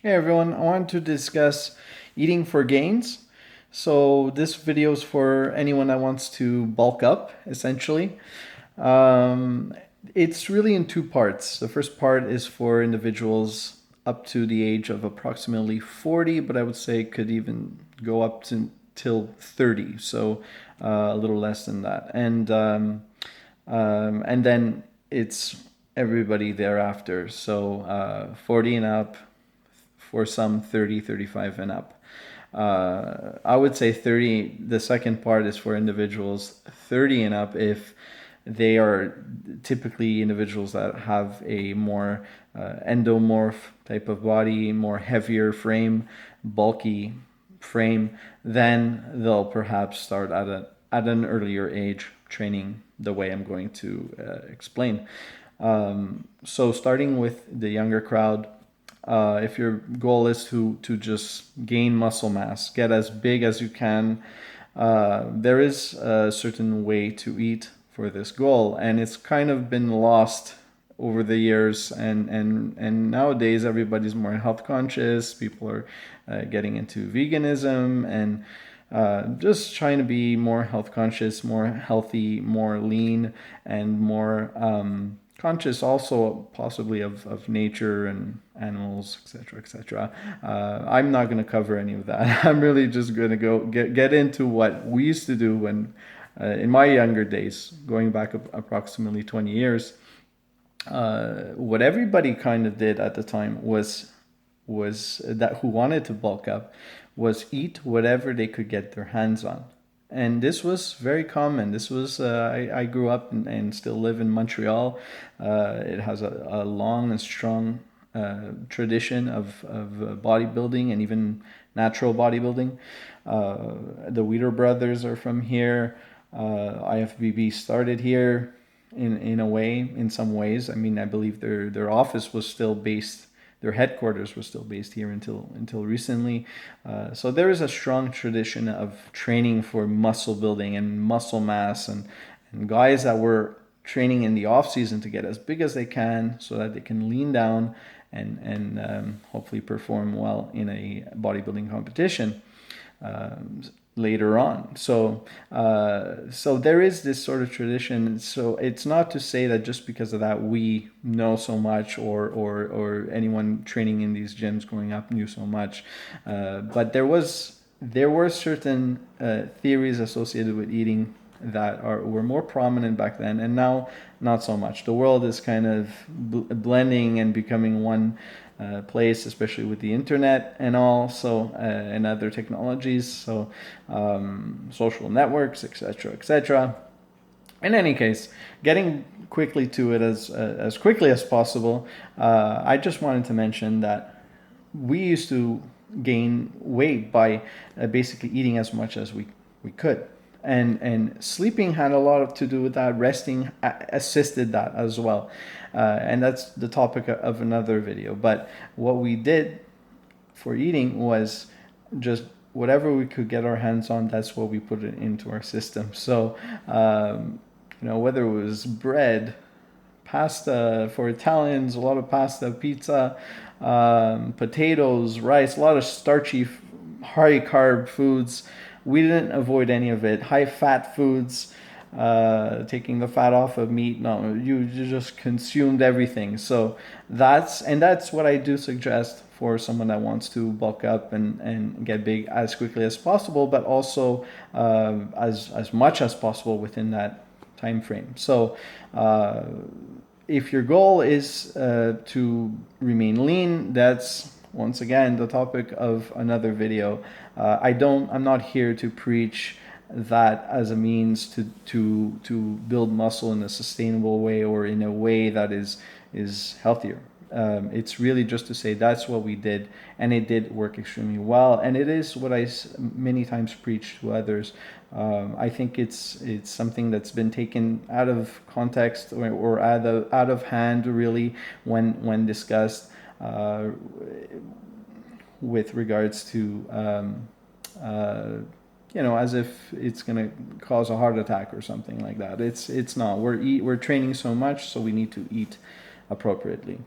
Hey everyone, I want to discuss eating for gains. So this video is for anyone that wants to bulk up, essentially. Um, it's really in two parts. The first part is for individuals up to the age of approximately 40, but I would say it could even go up to till 30, so a little less than that. And then it's everybody thereafter. So 40 and up, for some 30, 35 and up. I would say 30, the second part is for individuals 30 and up if they are typically individuals that have a more endomorph type of body, more heavier frame, bulky frame, then they'll perhaps start at an earlier age training the way I'm going to explain. So starting with the younger crowd, if your goal is to just gain muscle mass, get as big as you can, there is a certain way to eat for this goal, and it's kind of been lost over the years. And nowadays everybody's more health conscious. People are getting into veganism and just trying to be more health conscious, more healthy, more lean, and more conscious also possibly of nature and animals, etc., etc. I'm not going to cover any of that. I'm really just going to go get into what we used to do when in my younger days, going back approximately 20 years. What everybody kind of did at the time was that who wanted to bulk up was eat whatever they could get their hands on. And this was very common. This was I grew up and still live in Montreal. It has a long and strong tradition of bodybuilding and even natural bodybuilding. The Weeder brothers are from here. IFBB started here in a way, in some ways. I mean, I believe their office was still based, their headquarters was still based here until recently. So there is a strong tradition of training for muscle building and muscle mass, and guys that were training in the off season to get as big as they can so that they can lean down and hopefully perform well in a bodybuilding competition later on. So there is this sort of tradition. So it's not to say that just because of that we know so much, or anyone training in these gyms growing up knew so much, but there were certain theories associated with eating that were more prominent back then, and now not so much. The world is kind of blending and becoming one place, especially with the internet and all, so and other technologies, so social networks, etc., etc. In any case, getting quickly to it as quickly as possible, I just wanted to mention that we used to gain weight by basically eating as much as we could. And sleeping had a lot to do with that. Resting assisted that as well, and that's the topic of another video. But what we did for eating was just whatever we could get our hands on. That's what we put it into our system. So whether it was bread, pasta for Italians, a lot of pasta, pizza, potatoes, rice, a lot of starchy, high carb foods. We didn't avoid any of it. High fat foods, taking the fat off of meat. No, you just consumed everything. So that's what I do suggest for someone that wants to bulk up and get big as quickly as possible, but also as much as possible within that time frame. So if your goal is to remain lean, that's once again the topic of another video. I'm not here to preach that as a means to build muscle in a sustainable way or in a way that is healthier. It's really just to say that's what we did, and it did work extremely well, and it is what I many times preach to others. I think it's something that's been taken out of context or out of hand, really, when discussed with regards to as if it's going to cause a heart attack or something like that. It's not. We're training so much, so we need to eat appropriately.